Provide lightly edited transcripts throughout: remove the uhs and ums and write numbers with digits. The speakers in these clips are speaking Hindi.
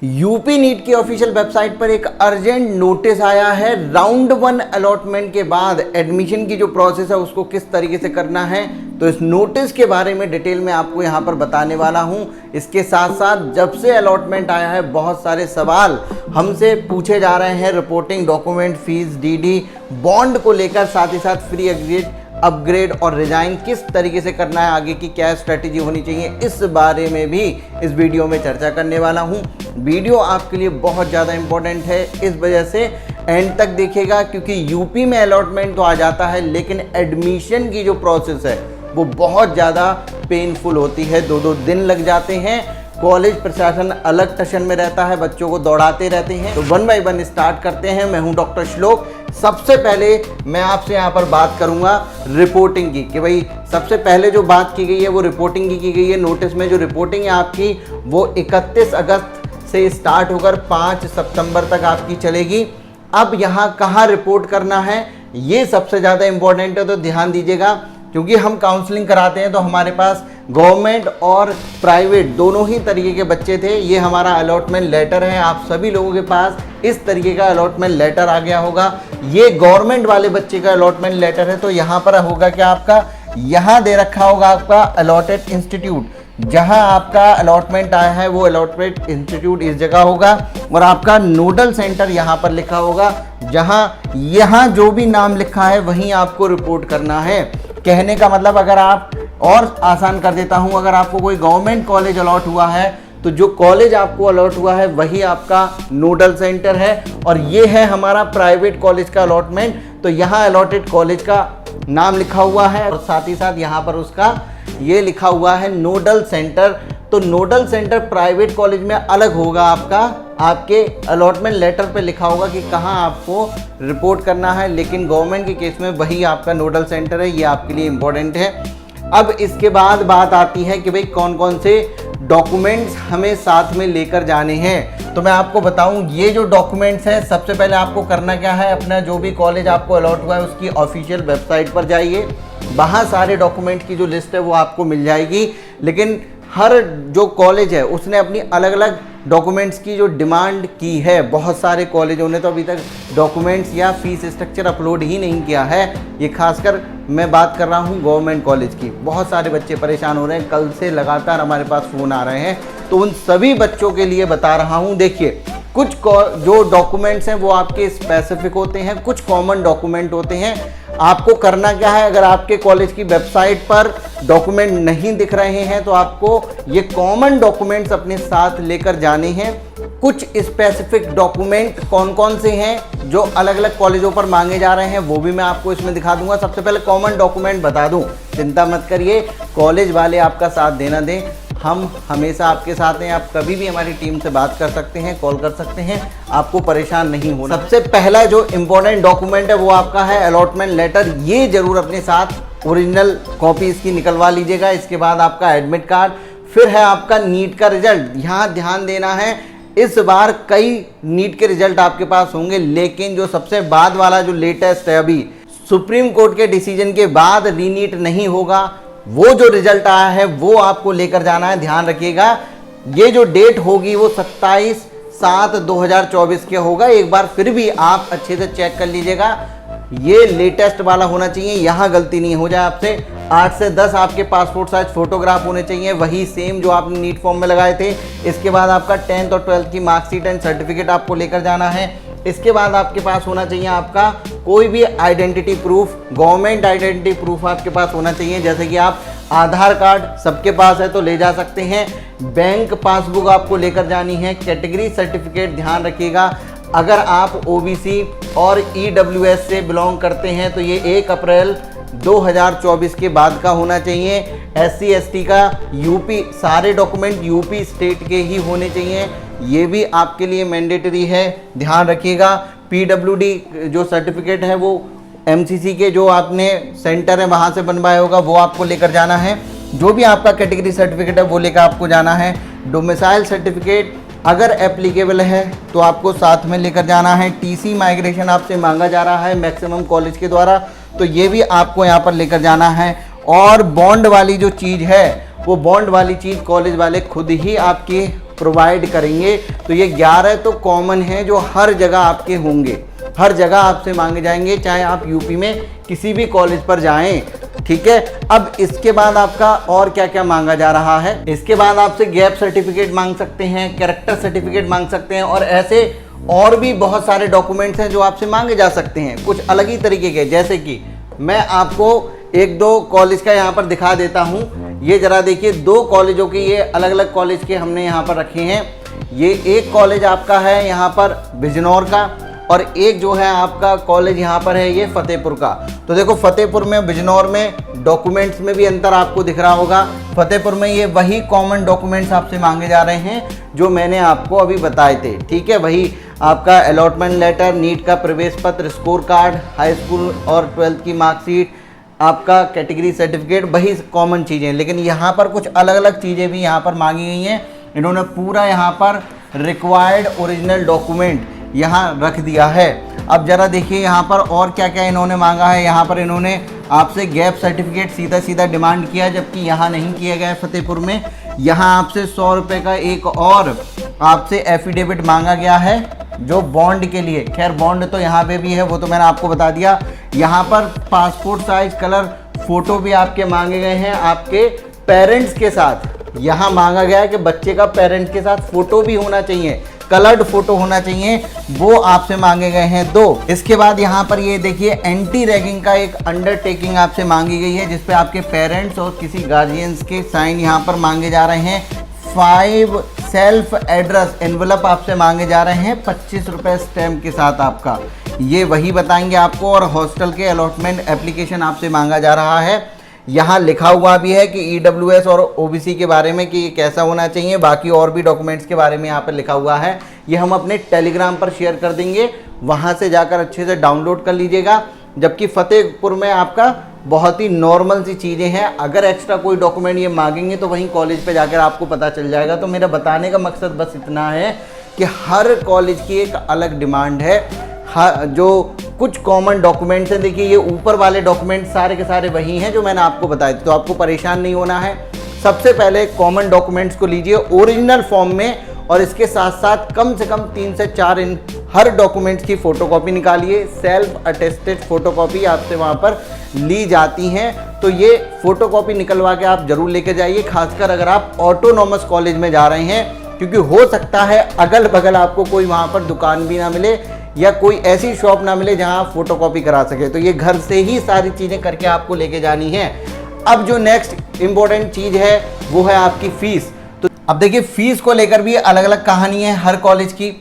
यूपी नीट की ऑफिशियल वेबसाइट पर एक अर्जेंट नोटिस आया है। राउंड 1 अलॉटमेंट के बाद एडमिशन की जो प्रोसेस है उसको किस तरीके से करना है, तो इस नोटिस के बारे में डिटेल में आपको यहाँ पर बताने वाला हूँ। इसके साथ साथ जब से अलॉटमेंट आया है बहुत सारे सवाल हमसे पूछे जा रहे हैं, reporting, document, fees, DD, bond को लेकर, साथ ही साथ फ्री एग्जिट, अपग्रेड और रिजाइन किस तरीके से करना है, आगे की क्या स्ट्रेटेजी होनी चाहिए, इस बारे में भी इस वीडियो में चर्चा करने वाला हूं। वीडियो आपके लिए बहुत ज़्यादा इंपॉर्टेंट है, इस वजह से एंड तक देखिएगा, क्योंकि यूपी में अलॉटमेंट तो आ जाता है लेकिन एडमिशन की जो प्रोसेस है वो बहुत ज़्यादा पेनफुल होती है। 2-2 दिन लग जाते हैं। कॉलेज प्रशासन अलग टशन में रहता है, बच्चों को दौड़ाते रहते हैं। तो 1 बाय 1 स्टार्ट करते हैं। मैं हूं डॉक्टर श्लोक। सबसे पहले मैं आपसे यहां पर बात करूंगा रिपोर्टिंग की, कि भाई सबसे पहले जो बात की गई है वो रिपोर्टिंग की गई है। नोटिस में जो रिपोर्टिंग है आपकी वो 31 अगस्त से स्टार्ट होकर 5 सितंबर तक आपकी चलेगी। अब यहाँ कहाँ रिपोर्ट करना है ये सबसे ज़्यादा इंपॉर्टेंट है, तो ध्यान दीजिएगा, क्योंकि हम काउंसलिंग कराते हैं तो हमारे पास गवर्नमेंट और प्राइवेट दोनों ही तरीके के बच्चे थे। ये हमारा अलॉटमेंट लेटर है, आप सभी लोगों के पास इस तरीके का अलॉटमेंट लेटर आ गया होगा। ये गवर्नमेंट वाले बच्चे का अलॉटमेंट लेटर है, तो यहाँ पर होगा कि आपका यहाँ दे रखा होगा आपका अलॉटेड इंस्टीट्यूट, जहाँ आपका अलॉटमेंट आया है वो अलॉटमेंट इंस्टीट्यूट इस जगह होगा, और आपका नोडल सेंटर यहाँ पर लिखा होगा, जहाँ यहाँ जो भी नाम लिखा है वहीं आपको रिपोर्ट करना है। कहने का मतलब, अगर आप और आसान कर देता हूं, अगर आपको कोई गवर्नमेंट कॉलेज अलॉट हुआ है तो जो कॉलेज आपको अलॉट हुआ है वही आपका नोडल सेंटर है, और ये है हमारा प्राइवेट कॉलेज का अलॉटमेंट, तो यहाँ अलॉटेड कॉलेज का नाम लिखा हुआ है और साथ ही साथ यहाँ पर उसका ये लिखा हुआ है नोडल सेंटर। तो नोडल सेंटर प्राइवेट कॉलेज में अलग होगा आपका, आपके अलॉटमेंट लेटर पे लिखा होगा कि कहाँ आपको रिपोर्ट करना है, लेकिन गवर्नमेंट के केस में वही आपका नोडल सेंटर है। ये आपके लिए इम्पोर्टेंट है। अब इसके बाद बात आती है कि भाई कौन कौन से डॉक्यूमेंट्स हमें साथ में लेकर जाने हैं। तो मैं आपको बताऊं, ये जो डॉक्यूमेंट्स हैं, सबसे पहले आपको करना क्या है, अपना जो भी कॉलेज आपको अलॉट हुआ है उसकी ऑफिशियल वेबसाइट पर जाइए। वहाँ सारे डॉक्यूमेंट की जो लिस्ट है वो आपको मिल जाएगी, लेकिन हर जो कॉलेज है उसने अपनी अलग अलग डॉक्यूमेंट्स की जो डिमांड की है। बहुत सारे कॉलेजों ने तो अभी तक डॉक्यूमेंट्स या फीस स्ट्रक्चर अपलोड ही नहीं किया है। ये खासकर मैं बात कर रहा हूँ गवर्नमेंट कॉलेज की। बहुत सारे बच्चे परेशान हो रहे हैं, कल से लगातार हमारे पास फ़ोन आ रहे हैं, तो उन सभी बच्चों के लिए बता रहा हूँ। देखिए, कुछ जो डॉक्यूमेंट्स हैं वो आपके स्पेसिफिक होते हैं, कुछ कॉमन डॉक्यूमेंट होते हैं। आपको करना क्या है, अगर आपके कॉलेज की वेबसाइट पर डॉक्यूमेंट नहीं दिख रहे हैं तो आपको ये कॉमन डॉक्यूमेंट्स अपने साथ लेकर जाने हैं। कुछ स्पेसिफिक डॉक्यूमेंट कौन कौन से हैं जो अलग अलग कॉलेजों पर मांगे जा रहे हैं वो भी मैं आपको इसमें दिखा दूंगा। सबसे पहले कॉमन डॉक्यूमेंट बता दूं, चिंता मत करिए, कॉलेज वाले आपका साथ देना दें, हम हमेशा आपके साथ हैं। आप कभी भी हमारी टीम से बात कर सकते हैं, कॉल कर सकते हैं, आपको परेशान नहीं होना। सबसे पहला जो इम्पोर्टेंट डॉक्यूमेंट है वो आपका है अलॉटमेंट लेटर। ये जरूर अपने साथ ओरिजिनल कॉपी इसकी निकलवा लीजिएगा। इसके बाद आपका एडमिट कार्ड, फिर है आपका नीट का रिजल्ट। यहाँ ध्यान देना है, इस बार कई नीट के रिजल्ट आपके पास होंगे, लेकिन जो सबसे बाद वाला जो लेटेस्ट है, अभी सुप्रीम कोर्ट के डिसीजन के बाद रीनीट नहीं होगा, वो जो रिजल्ट आया है वो आपको लेकर जाना है। ध्यान रखिएगा, ये जो डेट होगी वो 27/7/2024 के होगा। एक बार फिर भी आप अच्छे से चेक कर लीजिएगा, ये लेटेस्ट वाला होना चाहिए, यहाँ गलती नहीं हो जाए आपसे। 8 से 10 आपके पासपोर्ट साइज फोटोग्राफ होने चाहिए, वही सेम जो आपने नीट फॉर्म में लगाए थे। इसके बाद आपका 10th और 12th की मार्कशीट एंड सर्टिफिकेट आपको लेकर जाना है। इसके बाद आपके पास होना चाहिए आपका कोई भी identity proof, government identity proof आपके पास होना चाहिए, जैसे कि आप आधार कार्ड सबके पास है तो ले जा सकते हैं, बैंक पासबुक आपको लेकर जानी है, कैटेगरी सर्टिफिकेट। ध्यान रखिएगा, अगर आप ओबीसी और ईडब्ल्यूएस से बिलोंग करते हैं तो ये 1 अप्रैल 2024 के बाद का होना चाहिए। SC ST का यूपी, सारे डॉक्यूमेंट यूपी स्टेट के ही होने चाहिए, ये भी आपके लिए मैंडेटरी है। ध्यान रखिएगा, PWD जो सर्टिफिकेट है वो MCC के जो आपने सेंटर है वहाँ से बनवाया होगा वो आपको लेकर जाना है। जो भी आपका कैटेगरी सर्टिफिकेट है वो लेकर आपको जाना है। डोमिसाइल सर्टिफिकेट अगर एप्लीकेबल है तो आपको साथ में लेकर जाना है। TC माइग्रेशन आपसे मांगा जा रहा है मैक्सिमम कॉलेज के द्वारा, तो ये भी आपको यहाँ पर लेकर जाना है। और बॉन्ड वाली जो चीज़ है वो बॉन्ड वाली चीज़ कॉलेज वाले खुद ही आपके प्रोवाइड करेंगे। तो ये 11 तो कॉमन है जो हर जगह आपके होंगे, हर जगह आपसे मांगे जाएंगे, चाहे आप यूपी में किसी भी कॉलेज पर जाएं। ठीक है, अब इसके बाद आपका और क्या क्या मांगा जा रहा है, इसके बाद आपसे गैप सर्टिफिकेट मांग सकते हैं, कैरेक्टर सर्टिफिकेट मांग सकते हैं, और ऐसे और भी बहुत सारे डॉक्यूमेंट्स हैं जो आपसे मांगे जा सकते हैं, कुछ अलग ही तरीके के। जैसे कि मैं आपको एक दो कॉलेज का यहाँ पर दिखा देता हूँ। ये जरा देखिए, 2 कॉलेजों के ये अलग अलग कॉलेज के हमने यहाँ पर रखे हैं। ये एक कॉलेज आपका है यहाँ पर बिजनौर का, और एक जो है आपका कॉलेज यहाँ पर है ये फतेहपुर का। तो देखो, फतेहपुर में बिजनौर में डॉक्यूमेंट्स में भी अंतर आपको दिख रहा होगा। फतेहपुर में ये वही कॉमन डॉक्यूमेंट्स आपसे मांगे जा रहे हैं जो मैंने आपको अभी बताए थे। ठीक है, वही आपका अलॉटमेंट लेटर, नीट का प्रवेश पत्र, स्कोर कार्ड, हाई स्कूल और 12th की मार्कशीट, आपका कैटेगरी सर्टिफिकेट, वही कॉमन चीज़ें। लेकिन यहाँ पर कुछ अलग अलग चीज़ें भी यहाँ पर मांगी गई हैं। इन्होंने पूरा यहाँ पर रिक्वायर्ड ओरिजिनल डॉक्यूमेंट यहाँ रख दिया है। अब जरा देखिए यहाँ पर और क्या क्या इन्होंने मांगा है। यहाँ पर इन्होंने आपसे गैप सर्टिफिकेट सीधा सीधा डिमांड किया, जबकि यहाँ नहीं किया गया है फतेहपुर में। यहाँ आपसे 100 रुपये का एक और आपसे एफिडेविट मांगा गया है जो बॉन्ड के लिए। खैर, बॉन्ड तो यहाँ पे भी है, वो तो मैंने आपको बता दिया। यहाँ पर पासपोर्ट साइज कलर फ़ोटो भी आपके मांगे गए हैं, आपके पेरेंट्स के साथ। यहाँ मांगा गया है कि बच्चे का पेरेंट्स के साथ फ़ोटो भी होना चाहिए, कलर्ड फोटो होना चाहिए, वो आपसे मांगे गए हैं 2। इसके बाद यहाँ पर ये देखिए, एंटी रैगिंग का एक अंडरटेकिंग आपसे मांगी गई है, जिसपे आपके पेरेंट्स और किसी गार्जियंस के साइन यहाँ पर मांगे जा रहे हैं। 5 सेल्फ एड्रेस एनवलप आपसे मांगे जा रहे हैं 25 रुपये स्टैम्प के साथ आपका, ये वही बताएंगे आपको। और हॉस्टल के अलॉटमेंट एप्लीकेशन आपसे मांगा जा रहा है। यहाँ लिखा हुआ भी है कि EWS और OBC के बारे में कि ये कैसा होना चाहिए, बाकी और भी डॉक्यूमेंट्स के बारे में यहाँ पर लिखा हुआ है। ये हम अपने टेलीग्राम पर शेयर कर देंगे, वहाँ से जाकर अच्छे से डाउनलोड कर लीजिएगा। जबकि फतेहपुर में आपका बहुत ही नॉर्मल सी चीज़ें हैं। अगर एक्स्ट्रा कोई डॉक्यूमेंट ये मांगेंगे तो वहीं कॉलेज पे जाकर आपको पता चल जाएगा। तो मेरा बताने का मकसद बस इतना है कि हर कॉलेज की एक अलग डिमांड है। जो कुछ कॉमन डॉक्यूमेंट्स हैं, देखिए ये ऊपर वाले डॉक्यूमेंट सारे के सारे वही हैं जो मैंने आपको बताए थे, तो आपको परेशान नहीं होना है। सबसे पहले कॉमन डॉक्यूमेंट्स को लीजिए ओरिजिनल फॉर्म में, और इसके साथ साथ कम से कम 3 से 4 इन हर डॉक्यूमेंट्स की फ़ोटोकॉपी निकालिए। सेल्फ अटेस्टेड फ़ोटोकॉपी आपसे वहाँ पर ली जाती हैं, तो ये फ़ोटोकॉपी निकलवा के आप ज़रूर लेके जाइए, खासकर अगर आप ऑटोनॉमस कॉलेज में जा रहे हैं, क्योंकि हो सकता है अगल बगल आपको कोई वहाँ पर दुकान भी ना मिले या कोई ऐसी शॉप ना मिले जहाँ आप फ़ोटोकॉपी करा सके। तो ये घर से ही सारी चीज़ें करके आपको लेके जानी है। अब जो नेक्स्ट इम्पोर्टेंट चीज़ है वो है आपकी फ़ीस। तो अब देखिए, फ़ीस को लेकर भी अलग अलग कहानी है हर कॉलेज की।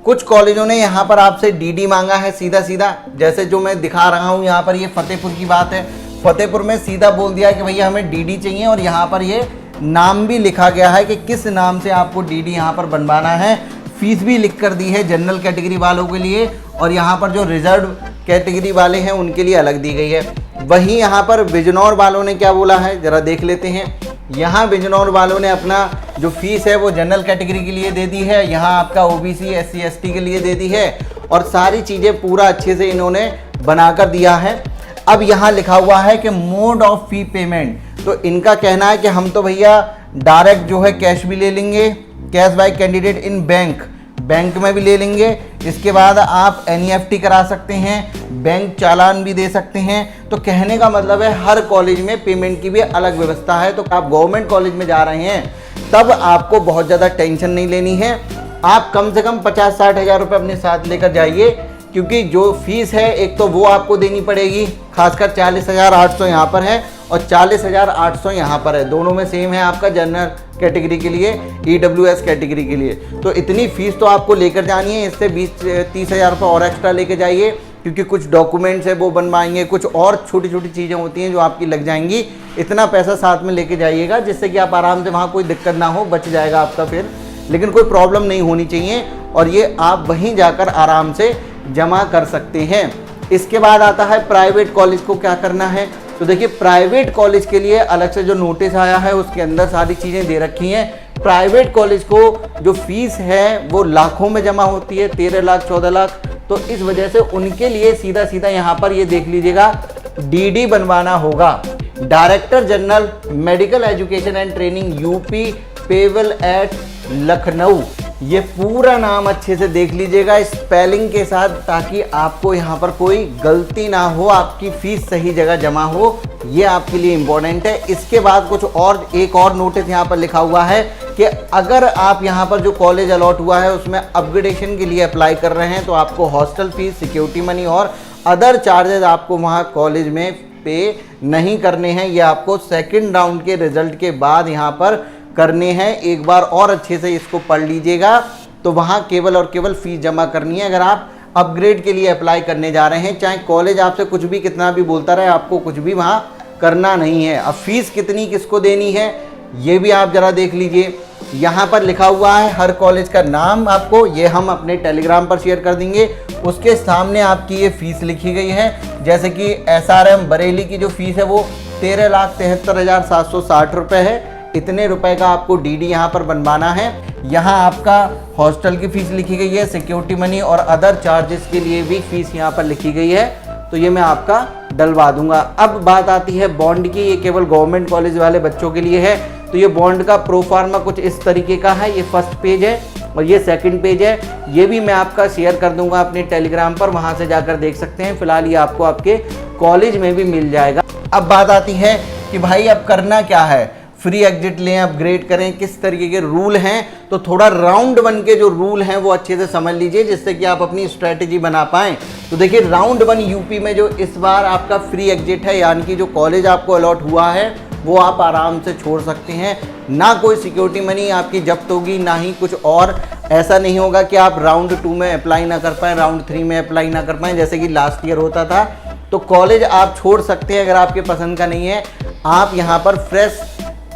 कुछ कॉलेजों ने यहाँ पर आपसे DD मांगा है सीधा सीधा, जैसे जो मैं दिखा रहा हूँ यहाँ पर, ये फतेहपुर की बात है। फतेहपुर में सीधा बोल दिया कि भैया हमें DD चाहिए, और यहाँ पर ये नाम भी लिखा गया है कि किस नाम से आपको DD यहाँ पर बनवाना है। फीस भी लिख कर दी है जनरल कैटेगरी वालों के लिए, और यहाँ पर जो रिजर्व कैटेगरी वाले हैं उनके लिए अलग दी गई है। वहीं यहाँ पर बिजनौर वालों ने क्या बोला है जरा देख लेते हैं। यहाँ बिजनौर वालों ने अपना जो फीस है वो जनरल कैटेगरी के लिए दे दी है, यहाँ आपका OBC SC ST के लिए दे दी है, और सारी चीज़ें पूरा अच्छे से इन्होंने बनाकर दिया है। अब यहाँ लिखा हुआ है कि मोड ऑफ फी पेमेंट, तो इनका कहना है कि हम तो भैया डायरेक्ट जो है कैश भी ले लेंगे, cash by candidate in bank में भी ले लेंगे। इसके बाद आप NEFT करा सकते हैं, बैंक चालान भी दे सकते हैं। तो कहने का मतलब है हर कॉलेज में पेमेंट की भी अलग व्यवस्था है। तो आप गवर्नमेंट कॉलेज में जा रहे हैं तब आपको बहुत ज़्यादा टेंशन नहीं लेनी है। आप कम से कम 50-60 हज़ार रुपये अपने साथ लेकर जाइए, क्योंकि जो फीस है एक तो वो आपको देनी पड़ेगी, खासकर 40,800 यहाँ पर है और 40,800 यहाँ पर है। दोनों में सेम है आपका जनरल कैटेगरी के लिए, EWS कैटेगरी के लिए। तो इतनी फ़ीस तो आपको लेकर जानी है। इससे 20-30 हज़ार रुपये और एक्स्ट्रा लेके जाइए, क्योंकि कुछ डॉक्यूमेंट्स है वो बनवाएंगे, कुछ और छोटी छोटी चीज़ें होती हैं जो आपकी लग जाएंगी। इतना पैसा साथ में लेके जाइएगा जिससे कि आप आराम से वहाँ कोई दिक्कत ना हो, बच जाएगा आपका फिर, लेकिन कोई प्रॉब्लम नहीं होनी चाहिए। और ये आप वहीं जाकर आराम से जमा कर सकते हैं। इसके बाद आता है प्राइवेट कॉलेज को क्या करना है। तो देखिए, प्राइवेट कॉलेज के लिए अलग से जो नोटिस आया है उसके अंदर सारी चीज़ें दे रखी हैं। प्राइवेट कॉलेज को जो फीस है वो लाखों में जमा होती है, 13 लाख 14 लाख। तो इस वजह से उनके लिए सीधा सीधा यहाँ पर ये देख लीजिएगा DD बनवाना होगा। Director general medical education and training UP payable eight Lucknow. ये पूरा नाम अच्छे से देख लीजिएगा स्पेलिंग के साथ, ताकि आपको यहाँ पर कोई गलती ना हो, आपकी फीस सही जगह जमा हो, ये आपके लिए इम्पोर्टेंट है। इसके बाद कुछ और एक और नोटिस यहाँ पर लिखा हुआ है कि अगर आप यहाँ पर जो कॉलेज अलॉट हुआ है उसमें अपग्रेडेशन के लिए अप्लाई कर रहे हैं तो आपको हॉस्टल फीस, सिक्योरिटी मनी और अदर चार्जेस आपको वहाँ कॉलेज में पे नहीं करने हैं। ये आपको सेकंड राउंड के रिजल्ट के बाद यहाँ पर करने हैं। एक बार और अच्छे से इसको पढ़ लीजिएगा। तो वहाँ केवल और केवल फीस जमा करनी है अगर आप अपग्रेड के लिए अप्लाई करने जा रहे हैं। चाहे कॉलेज आपसे कुछ भी कितना भी बोलता रहे, आपको कुछ भी वहाँ करना नहीं है। अब फीस कितनी किसको देनी है ये भी आप ज़रा देख लीजिए। यहाँ पर लिखा हुआ है हर कॉलेज का नाम, आपको ये हम अपने टेलीग्राम पर शेयर कर देंगे। उसके सामने आपकी ये फीस लिखी गई है। जैसे कि SRM बरेली की जो फीस है वो 13,73,760 रुपये है। इतने रुपए का आपको DD यहाँ पर बनवाना है। यहाँ आपका हॉस्टल की फ़ीस लिखी गई है, सिक्योरिटी मनी और अदर चार्जेस के लिए भी फ़ीस यहाँ पर लिखी गई है। तो ये मैं आपका डलवा दूंगा। अब बात आती है बॉन्ड की। ये केवल गवर्नमेंट कॉलेज वाले बच्चों के लिए है। तो ये बॉन्ड का प्रोफार्मा कुछ इस तरीके का है। ये फर्स्ट पेज है और ये सेकंड पेज है। ये भी मैं आपका शेयर कर दूंगा अपने टेलीग्राम पर, वहाँ से जाकर देख सकते हैं। फिलहाल ये आपको आपके कॉलेज में भी मिल जाएगा। अब बात आती है कि भाई अब करना क्या है, फ्री एग्जिट लें, अपग्रेड करें, किस तरीके के रूल हैं। तो थोड़ा राउंड 1 के जो रूल हैं वो अच्छे से समझ लीजिए, जिससे कि आप अपनी स्ट्रैटेजी बना पाएँ। तो देखिए राउंड 1 यूपी में जो इस बार आपका फ्री एग्जिट है, यानी कि जो कॉलेज आपको अलॉट हुआ है वो आप आराम से छोड़ सकते हैं। ना कोई सिक्योरिटी मनी आपकी जब्त होगी, ना ही कुछ और। ऐसा नहीं होगा कि आप राउंड 2 में अप्लाई ना कर पाएँ, राउंड 3 में अप्लाई ना कर पाएँ, जैसे कि लास्ट ईयर होता था। तो कॉलेज आप छोड़ सकते हैं अगर आपके पसंद का नहीं है। आप यहाँ पर फ्रेश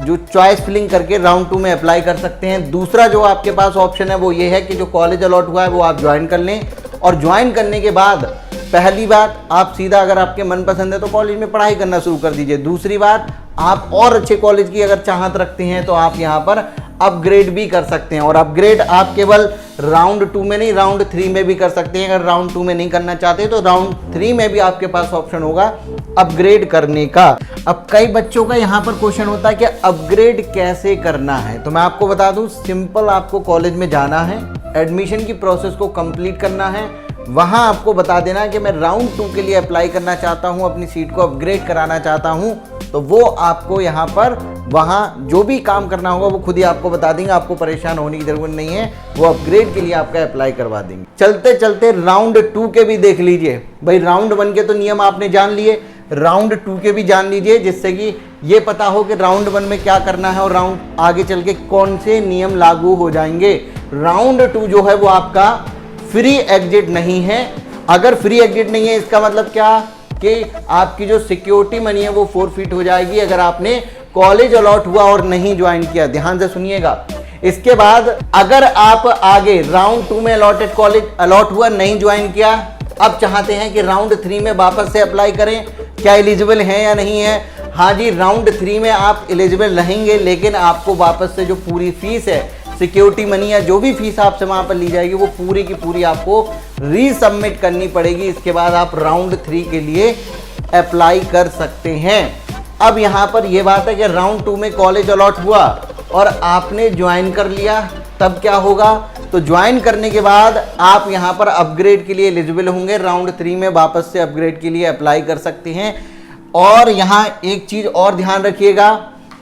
जो चॉइस फिलिंग करके राउंड 2 में अप्लाई कर सकते हैं। दूसरा जो आपके पास ऑप्शन है वो ये है कि जो कॉलेज अलॉट हुआ है वो आप ज्वाइन कर लें, और ज्वाइन करने के बाद पहली बात आप सीधा, अगर आपके मनपसंद है तो कॉलेज में पढ़ाई करना शुरू कर दीजिए। दूसरी बात, आप और अच्छे कॉलेज की अगर चाहत रखते हैं तो आप यहाँ पर अपग्रेड भी कर सकते हैं। और अपग्रेड आप केवल राउंड 2 में नहीं, राउंड 3 में भी कर सकते हैं। अगर राउंड 2 में नहीं करना चाहते तो राउंड 3 में भी आपके पास ऑप्शन होगा अपग्रेड करने का। अब कई बच्चों का यहाँ पर क्वेश्चन होता है कि अपग्रेड कैसे करना है। तो मैं आपको बता दूं, सिंपल आपको कॉलेज में जाना है, एडमिशन की प्रोसेस को कंप्लीट करना है। वहाँ आपको बता देना है कि मैं राउंड 2 के लिए अप्लाई करना चाहता हूँ, अपनी सीट को अपग्रेड कराना चाहता हूँ। तो वो आपको यहाँ पर वहाँ जो भी काम करना होगा वो खुद ही आपको बता देंगे। आपको परेशान होने की जरूरत नहीं है, वो अपग्रेड के लिए आपका अप्लाई करवा देंगे। चलते चलते राउंड 2 के भी देख लीजिए। भाई राउंड 1 के तो नियम आपने जान लिए, राउंड 2 के भी जान लीजिए, जिससे कि ये पता हो कि राउंड 1 में क्या करना है और राउंड आगे चल के कौन से नियम लागू हो जाएंगे। राउंड 2 जो है वो आपका फ्री एग्जिट नहीं है। अगर फ्री एग्जिट नहीं है इसका मतलब क्या कि आपकी जो सिक्योरिटी मनी है वो फोरफिट हो जाएगी अगर आपने कॉलेज अलॉट हुआ और नहीं ज्वाइन किया। ध्यान से सुनिएगा। इसके बाद अगर आप आगे राउंड 2 में अलॉटेड कॉलेज अलॉट हुआ, नहीं ज्वाइन किया, अब चाहते हैं कि राउंड 3 में वापस से अप्लाई करें, क्या एलिजिबल है या नहीं है। हाँ जी, राउंड 3 में आप एलिजिबल रहेंगे, लेकिन आपको वापस से जो पूरी फीस है, सिक्योरिटी मनी या जो भी फीस आपसे वहाँ पर ली जाएगी, वो पूरी की पूरी आपको रीसबमिट करनी पड़ेगी। इसके बाद आप राउंड 3 के लिए अप्लाई कर सकते हैं। अब यहाँ पर ये बात है कि राउंड 2 में कॉलेज अलॉट हुआ और आपने ज्वाइन कर लिया, तब क्या होगा। तो ज्वाइन करने के बाद आप यहाँ पर अपग्रेड के लिए एलिजिबल होंगे। राउंड 3 में वापस से अपग्रेड के लिए अप्लाई कर सकते हैं। और यहाँ एक चीज़ और ध्यान रखिएगा,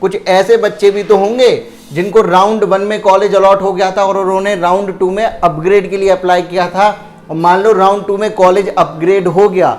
कुछ ऐसे बच्चे भी तो होंगे जिनको राउंड 1 में कॉलेज अलॉट हो गया था और उन्होंने राउंड 2 में अपग्रेड के लिए अप्लाई किया था, और मान लो राउंड 2 में कॉलेज अपग्रेड हो गया,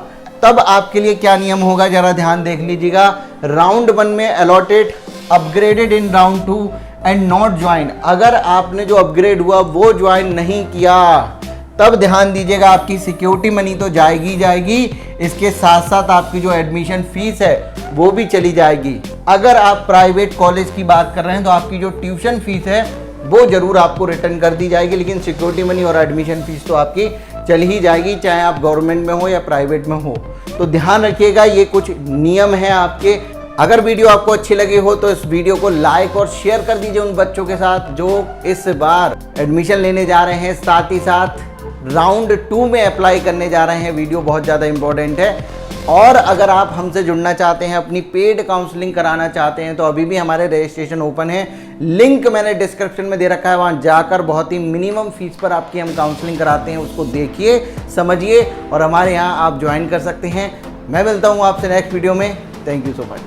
तब आपके लिए क्या नियम होगा जरा ध्यान देख लीजिएगा। राउंड 1 में allotted upgraded in round 2 and not join, अगर आपने जो अपग्रेड हुआ वो ज्वाइन नहीं किया, तब ध्यान दीजिएगा आपकी सिक्योरिटी मनी तो जाएगी जाएगी, इसके साथ साथ आपकी जो एडमिशन फीस है वो भी चली जाएगी। अगर आप प्राइवेट कॉलेज की बात कर रहे हैं तो आपकी जो ट्यूशन फीस है वो जरूर आपको रिटर्न कर दी जाएगी, लेकिन सिक्योरिटी मनी और एडमिशन फीस तो आपकी चल ही जाएगी, चाहे आप गवर्नमेंट में हो या प्राइवेट में हो। तो ध्यान रखिएगा, ये कुछ नियम हैं आपके। अगर वीडियो आपको अच्छी लगी हो तो इस वीडियो को लाइक और शेयर कर दीजिए उन बच्चों के साथ जो इस बार एडमिशन लेने जा रहे हैं, साथ ही साथ राउंड 2 में अप्लाई करने जा रहे हैं। वीडियो बहुत ज़्यादा इंपॉर्टेंट है। और अगर आप हमसे जुड़ना चाहते हैं, अपनी पेड काउंसलिंग कराना चाहते हैं, तो अभी भी हमारे रजिस्ट्रेशन ओपन है। लिंक मैंने डिस्क्रिप्शन में दे रखा है, वहां जाकर बहुत ही मिनिमम फीस पर आपकी हम काउंसलिंग कराते हैं, उसको देखिए, समझिए और हमारे यहाँ आप ज्वाइन कर सकते हैं। मैं मिलता हूँ आपसे नेक्स्ट वीडियो में। Thank you so much.